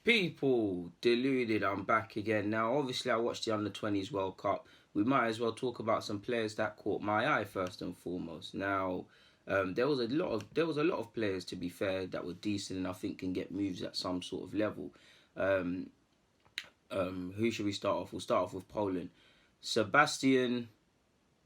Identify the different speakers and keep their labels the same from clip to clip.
Speaker 1: People, Deluded, I'm back again. Now, obviously, I watched the Under-20s World Cup. We might as well talk about some players that caught my eye first and foremost. Now, there was a lot of players, to be fair, that were decent and I think can get moves at some sort of level. Um, who should we start off? We'll start off with Poland. Sebastian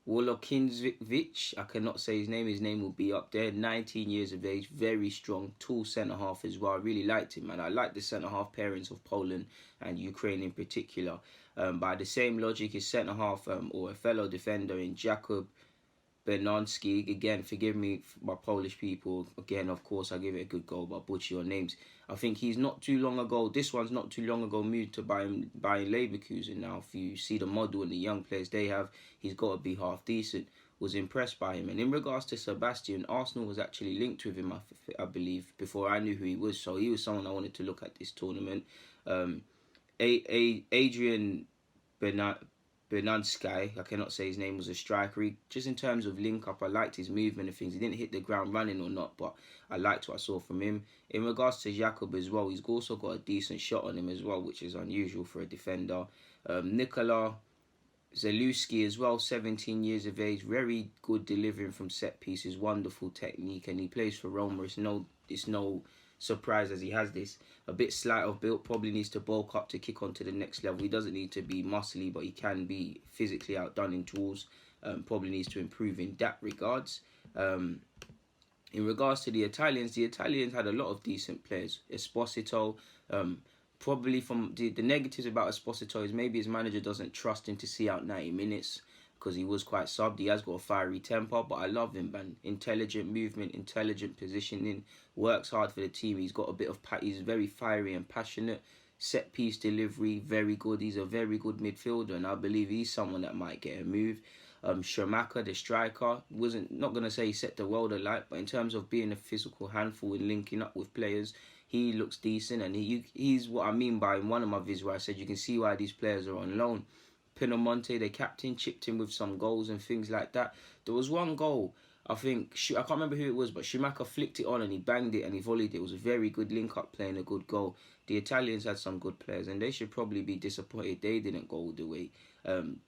Speaker 1: Wolokinowicz, I cannot say his name. His name will be up there. 19 years of age, very strong, tall centre half as well. I really liked him, and I like the centre half pairings of Poland and Ukraine in particular. By the same logic, his centre half or a fellow defender in Jakub Bernarski. Again, forgive me, my Polish people. Again, of course, I give it a good goal, but I butcher your names. I think he's not too long ago. This one's not too long ago moved to Bayern Leverkusen. Now, if you see the model and the young players they have, he's got to be half decent. Was impressed by him. And in regards to Sebastian, Arsenal was actually linked with him, I believe, before I knew who he was. So he was someone I wanted to look at this tournament. Adrian Bernardsky, I cannot say his name, was a striker. Just in terms of link up, I liked his movement and things. He didn't hit the ground running or not, but I liked what I saw from him. In regards to Jakub as well, he's also got a decent shot on him as well, which is unusual for a defender. Nikola Zeluski as well, 17 years of age, very good delivering from set pieces, wonderful technique, and he plays for Roma. It's no surprise as he has this. A bit slight of build, probably needs to bulk up to kick on to the next level. He doesn't need to be muscly, but he can be physically outdone in tools. Probably needs to improve in that regards. In regards to the Italians had a lot of decent players. Esposito, probably from the negatives about Esposito is maybe his manager doesn't trust him to see out 90 minutes because he was quite subbed. He has got a fiery temper, but I love him, man. Intelligent movement, intelligent positioning, works hard for the team. He's got a bit of he's very fiery and passionate. Set piece delivery, very good. He's a very good midfielder, and I believe he's someone that might get a move. Schumacher, the striker, not going to say he set the world alight, but in terms of being a physical handful and linking up with players, he looks decent, and he's what I mean by in one of my videos where I said you can see why these players are on loan. Pinamonte, the captain, chipped in with some goals and things like that. There was one goal, I think, I can't remember who it was, but Schumacher flicked it on and he banged it and he volleyed it. It was a very good link-up play and a good goal. The Italians had some good players and they should probably be disappointed they didn't go all the way.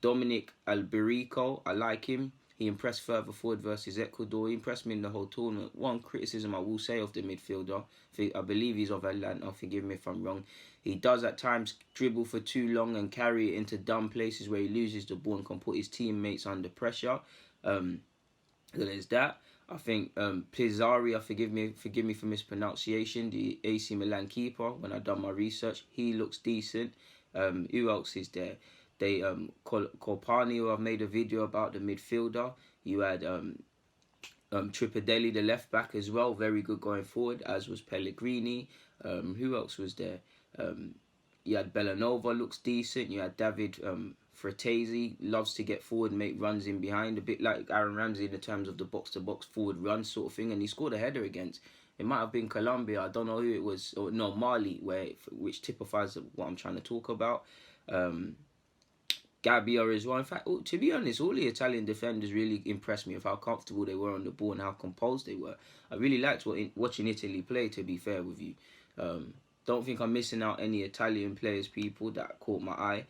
Speaker 1: Dominic Alberico, I like him. He impressed further forward versus Ecuador. He impressed me in the whole tournament. One criticism I will say of the midfielder, I believe he's of Atlanta, forgive me if I'm wrong. He does at times dribble for too long and carry it into dumb places where he loses the ball and can put his teammates under pressure. There's that. I think Pizzari, forgive me for mispronunciation, the AC Milan keeper, when I done my research, he looks decent. Who else is there? Corpani, I've made a video about the midfielder. You had Tripadelli, the left back as well, very good going forward, as was Pellegrini. Who else was there? You had Bellanova, looks decent. You had David Fratesi, loves to get forward, make runs in behind, a bit like Aaron Ramsey in terms of the box-to-box forward run sort of thing. And he scored a header against. It might have been Colombia, I don't know who it was, or no, Mali, which typifies what I'm trying to talk about. Gabbia as well. In fact, to be honest, all the Italian defenders really impressed me with how comfortable they were on the ball and how composed they were. I really liked watching Italy play, to be fair with you. Don't think I'm missing out any Italian players, people, that caught my eye.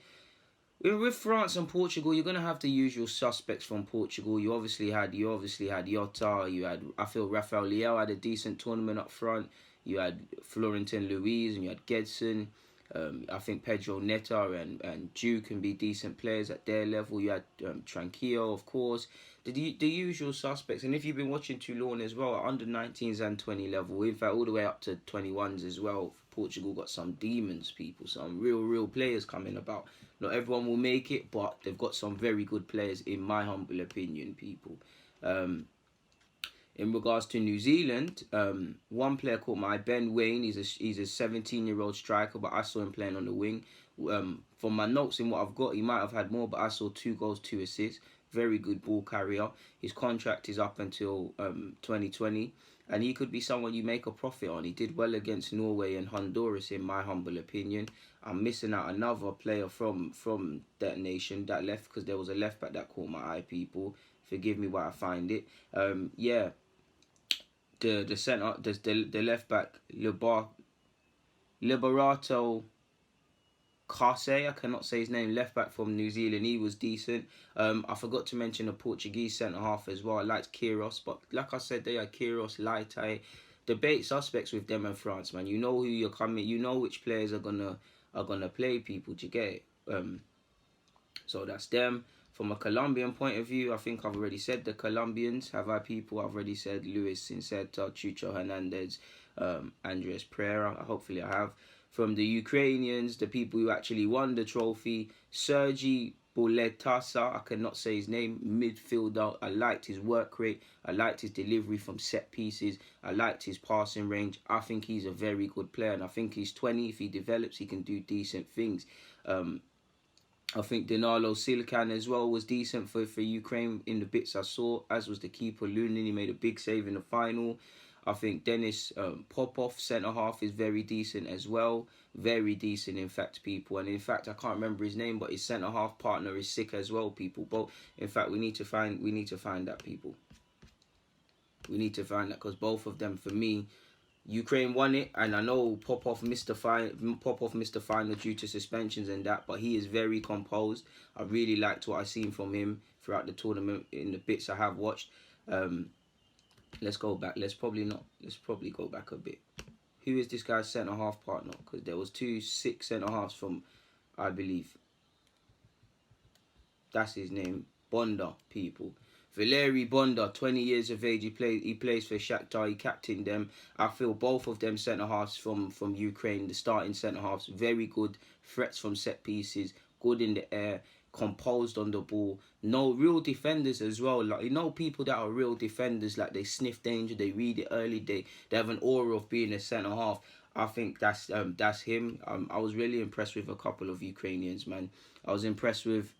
Speaker 1: With France and Portugal, you're going to have the usual suspects from Portugal. You obviously had Jota. You had, I feel, Rafael Leao had a decent tournament up front. You had Florentin Luiz and you had Gedson. I think Pedro Neto and Ju can be decent players at their level. You had Tranquillo, of course. The usual suspects. And if you've been watching Toulon as well, under 19s and 20 level, in fact, all the way up to 21s as well, Portugal got some demons, people. Some real players coming about. Not everyone will make it, but they've got some very good players, in my humble opinion, people. In regards to New Zealand, one player called Ben Waine. He's a 17-year-old striker, but I saw him playing on the wing. From my notes in what I've got, he might have had more, but I saw 2 goals, 2 assists. Very good ball carrier. His contract is up until 2020, and he could be someone you make a profit on. He did well against Norway and Honduras, in my humble opinion. I'm missing out another player from that nation that left, because there was a left back that caught my eye, people. Forgive me while I find it. The centre, the left back, Liberato Carse, I cannot say his name, left back from New Zealand, he was decent. I forgot to mention a Portuguese centre half as well. I liked Kyrgios, but like I said, they are Kyrgios, Laitai. Debate suspects with them and France, man. You know who you're coming. You know which players are gonna play people. Do you get it? So that's them. From a Colombian point of view, I think I've already said the Colombians. Have I people? I've already said Luis Sinceta, Chucho Hernandez, Andres Pereira. Hopefully I have. From the Ukrainians, the people who actually won the trophy, Sergi Boletasa, I cannot say his name, midfielder. I liked his work rate. I liked his delivery from set pieces. I liked his passing range. I think he's a very good player, and I think he's 20. If he develops, he can do decent things. I think Danilo Silkan as well was decent for Ukraine in the bits I saw, as was the keeper Lunin. He made a big save in the final. I think Dennis Popov, centre-half, is very decent as well. Very decent, in fact, people. And in fact, I can't remember his name, but his centre-half partner is sick as well, people. But in fact, we need to find that, people. We need to find that, because both of them, for me, Ukraine won it, and I know Popov missed the final due to suspensions and that, but he is very composed. I really liked what I've seen from him throughout the tournament in the bits I have watched. Let's go back. Let's probably go back a bit. Who is this guy's centre half partner? Because there was 2 6 centre halves from, I believe. That's his name. Bonda, people. Valeri Bonda, 20 years of age. He plays for Shakhtar. He captained them. I feel both of them centre halves from Ukraine, the starting centre halves, very good threats from set pieces, good in the air, composed on the ball. No real defenders as well. Like, you know, people that are real defenders, like they sniff danger, they read it early, they have an aura of being a centre half. I think that's him. I was really impressed with a couple of Ukrainians, man. I was impressed with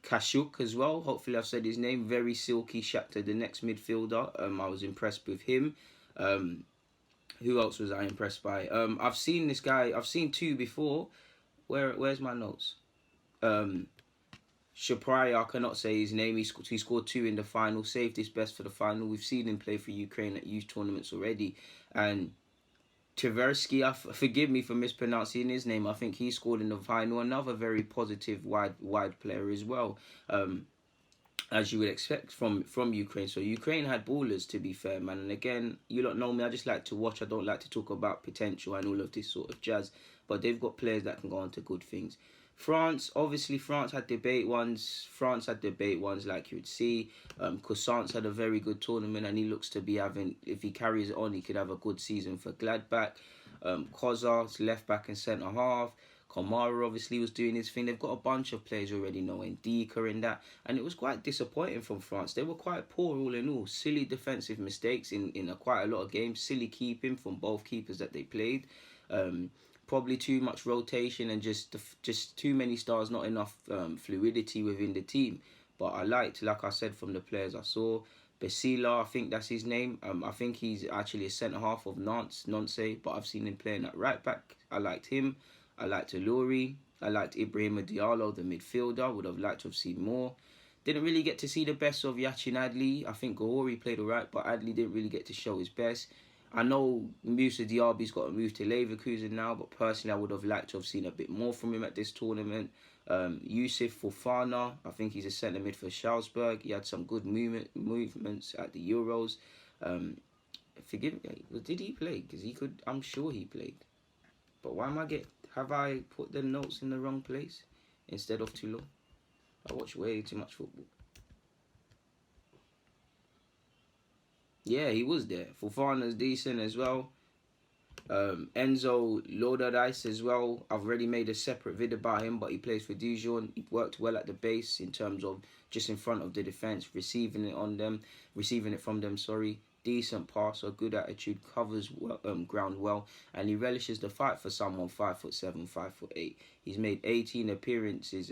Speaker 1: Kashuk as well. Hopefully I've said his name. Very silky Shakhtar, the next midfielder. I was impressed with him. Who else was I impressed by? I've seen this guy. I've seen 2 before. Where's my notes? Shapraya, I cannot say his name. He scored 2 in the final. Saved his best for the final. We've seen him play for Ukraine at youth tournaments already. And Tversky, forgive me for mispronouncing his name. I think he scored in the final. Another very positive wide player as well, as you would expect from Ukraine. So Ukraine had ballers, to be fair, man. And again, you lot know me. I just like to watch. I don't like to talk about potential and all of this sort of jazz. But they've got players that can go on to good things. France, obviously, France had debate ones, like you would see. Cousins had a very good tournament, and he looks to be having, if he carries it on, he could have a good season for Gladbach. Kozar's left back and centre half. Kamara obviously was doing his thing. They've got a bunch of players already knowing Dika and that, and it was quite disappointing from France. They were quite poor all in all. Silly defensive mistakes in quite a lot of games. Silly keeping from both keepers that they played. Probably too much rotation and just too many stars, not enough fluidity within the team. But I liked, like I said, from the players I saw. Basila, I think that's his name. I think he's actually a centre half of Nantes, but I've seen him playing at right back. I liked him. I liked Aluri. I liked Ibrahima Diallo, the midfielder. Would have liked to have seen more. Didn't really get to see the best of Yachin Adli. I think Gahori played alright, but Adli didn't really get to show his best. I know Moussa Diaby's got to move to Leverkusen now, but personally I would have liked to have seen a bit more from him at this tournament. Yusuf Fofana, I think he's a centre mid for Salzburg. He had some good movements at the Euros. Forgive me, did he play? Because I'm sure he played. But have I put the notes in the wrong place instead of too long? I watch way too much football. Yeah, he was there. Fofana's decent as well. Enzo Lodadice as well. I've already made a separate vid about him, but he plays for Dijon. He worked well at the base in terms of just in front of the defence, receiving it from them. Decent passer, good attitude, covers ground well, and he relishes the fight for someone 5'7", 5'8". He's made 18 appearances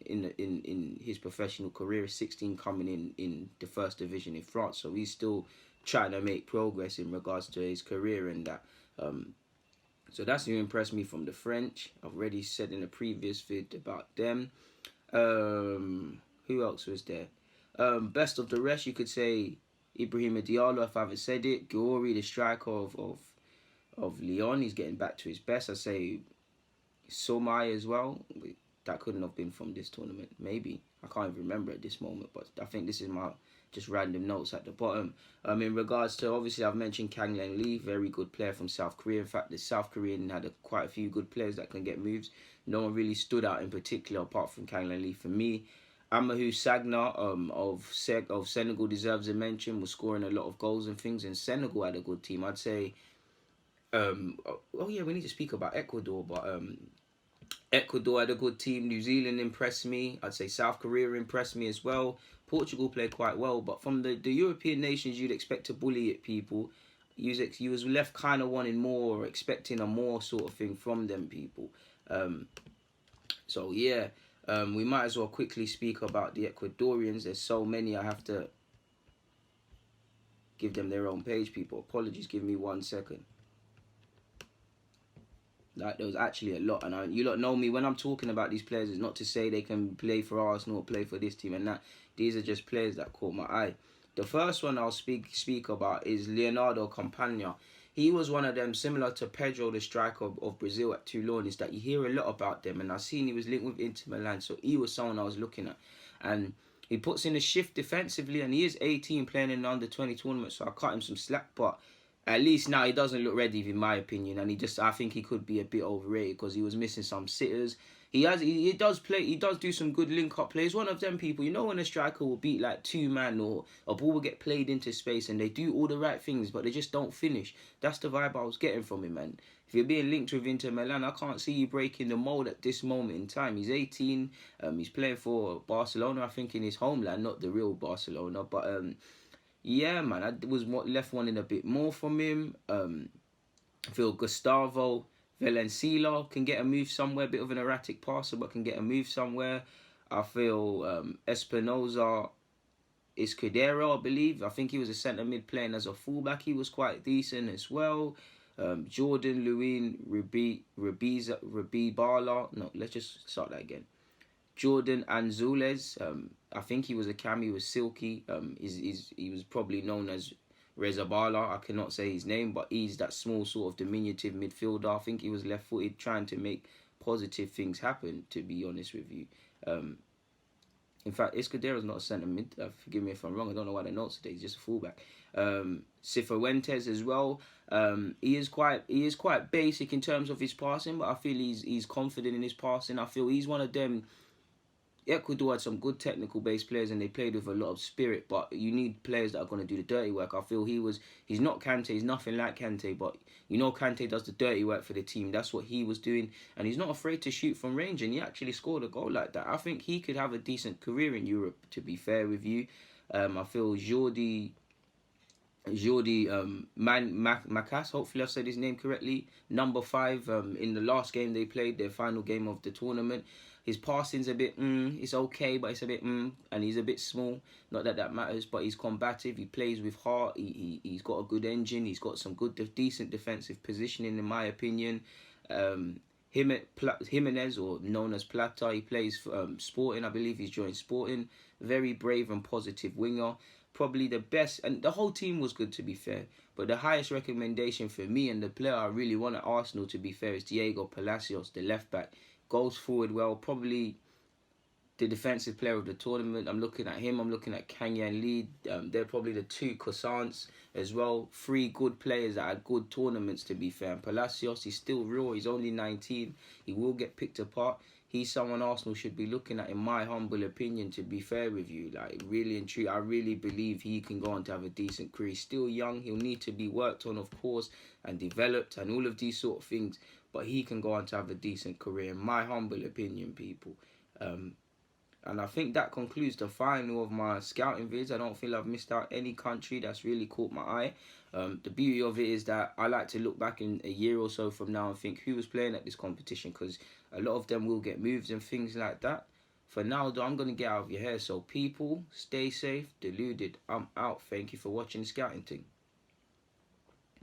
Speaker 1: in his professional career, 16 coming in the first division in France. So he's still trying to make progress in regards to his career and that. So that's who impressed me from the French. I've already said in a previous vid about them. Who else was there? Best of the rest, you could say Ibrahima Diallo, if I haven't said it. Gahori, the striker of of Lyon. He's getting back to his best. I say Somai as well. That couldn't have been from this tournament. Maybe. I can't even remember at this moment. But I think this is my just random notes at the bottom. In regards to, obviously, I've mentioned Kang Leng Lee, very good player from South Korea. In fact, the South Korean had quite a few good players that can get moves. No one really stood out in particular apart from Kang Leng Lee for me. Amadou Sagna of Senegal deserves a mention. Was scoring a lot of goals and things. And Senegal had a good team. I'd say. We need to speak about Ecuador, but Ecuador had a good team. New Zealand impressed me. I'd say South Korea impressed me as well. Portugal played quite well, but from the European nations, you'd expect to bully at people. You was left kind of wanting more, or expecting a more sort of thing from them people. We might as well quickly speak about the Ecuadorians. There's so many, I have to give them their own page, people. Apologies, give me 1 second. Like, there was actually a lot, and you lot know me when I'm talking about these players. It's not to say they can play for Arsenal or play for this team and that. These are just players that caught my eye. The first one I'll speak about is Leonardo Campagna. He was one of them, similar to Pedro, the striker of Brazil at Toulon, is that you hear a lot about them. And I seen he was linked with Inter Milan, so he was someone I was looking at. And he puts in a shift defensively, and he is 18 playing in the under-20 tournament, so I cut him some slack. But at least now he doesn't look ready, in my opinion. And I think he could be a bit overrated because he was missing some sitters. He does do some good link-up plays. One of them people, you know when a striker will beat like two man or a ball will get played into space and they do all the right things, but they just don't finish. That's the vibe I was getting from him, man. If you're being linked with Inter Milan, I can't see you breaking the mold at this moment in time. He's 18. He's playing for Barcelona, I think, in his homeland, not the real Barcelona. But yeah, man, I was left wanting a bit more from him. I feel Gustavo Valencia can get a move somewhere, bit of an erratic passer, but can get a move somewhere. I feel Espinosa Escudero, I believe. I think he was a centre mid playing as a fullback. He was quite decent as well. Jordan Luis Rabibala. No, let's just start that again. Jordan Anzules. I think he was a cam. He was silky. He was probably known as Rezabala. I cannot say his name, but he's that small sort of diminutive midfielder. I think he was left-footed, trying to make positive things happen, to be honest with you. In fact, Escudero's not a centre mid. Forgive me if I'm wrong. I don't know why the notes today. He's just a fullback. Cifuentes as well. He is quite basic in terms of his passing, but I feel he's confident in his passing. I feel he's one of them. Ecuador had some good technical based players and they played with a lot of spirit, but you need players that are going to do the dirty work. I feel he's not Kante, he's nothing like Kante, but you know Kante does the dirty work for the team. That's what he was doing, and he's not afraid to shoot from range, and he actually scored a goal like that. I think he could have a decent career in Europe, to be fair with you. I feel Jordi Macas, hopefully I said his name correctly, number 5, in the last game they played, their final game of the tournament. His passing's a bit, it's okay, but it's a bit, and he's a bit small. Not that that matters, but he's combative. He plays with heart. He's got a good engine. He's got some decent defensive positioning, in my opinion. Jimenez, or known as Plata, he plays for Sporting. I believe he's joined Sporting. Very brave and positive winger. Probably the best, and the whole team was good, to be fair. But the highest recommendation for me and the player I really want at Arsenal, to be fair, is Diego Palacios, the left back. Goes forward well, probably the defensive player of the tournament. I'm looking at him. I'm looking at Kang Yan Lee. They're probably the two croissants as well. 3 good players that had good tournaments, to be fair. And Palacios, he's still raw. He's only 19. He will get picked apart. He's someone Arsenal should be looking at, in my humble opinion, to be fair with you. Like, really and truly, I really believe he can go on to have a decent career. He's still young. He'll need to be worked on, of course, and developed and all of these sort of things. But he can go on to have a decent career, in my humble opinion, people. And I think that concludes the final of my scouting vids. I don't feel I've missed out any country that's really caught my eye. The beauty of it is that I like to look back in a year or so from now and think who was playing at this competition, because a lot of them will get moves and things like that. For now, though, I'm going to get out of your hair. So, people, stay safe. Deluded. I'm out. Thank you for watching the scouting thing.